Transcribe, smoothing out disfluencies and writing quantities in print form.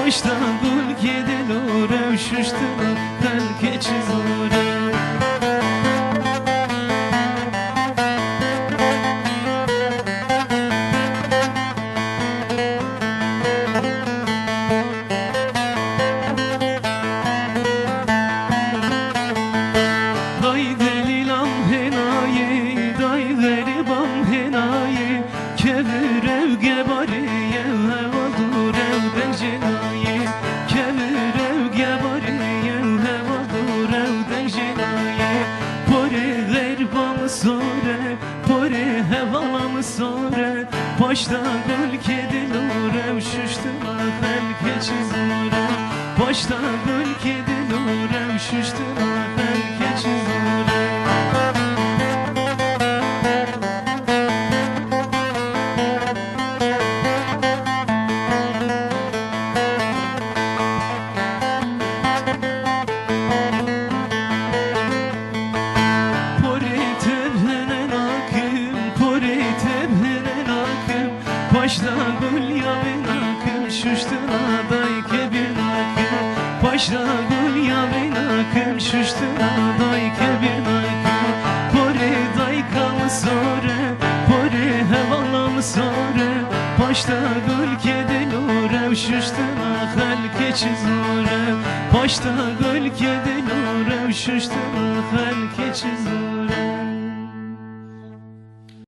Başta gül kedil uğra şuştuna Kalk geçiz uğra Kevirev gebariye heva durev denjenaye Kevirev gebariye heva durev denjenaye Pore gherbam sore, pore hevalam sore Başta gül kedil urev şuştuna felke çizure Başta gül kedil urev şuştuna felke çizure Başta gül yavin akım şuştuna dayke bir akım Başta gül yavin akım şuştuna dayke bir akım Pore daykam sore, pore hevalam sore Başta gül kedil urev şuştuna halke çizure Başta gül kedil urev şuştuna halke çizure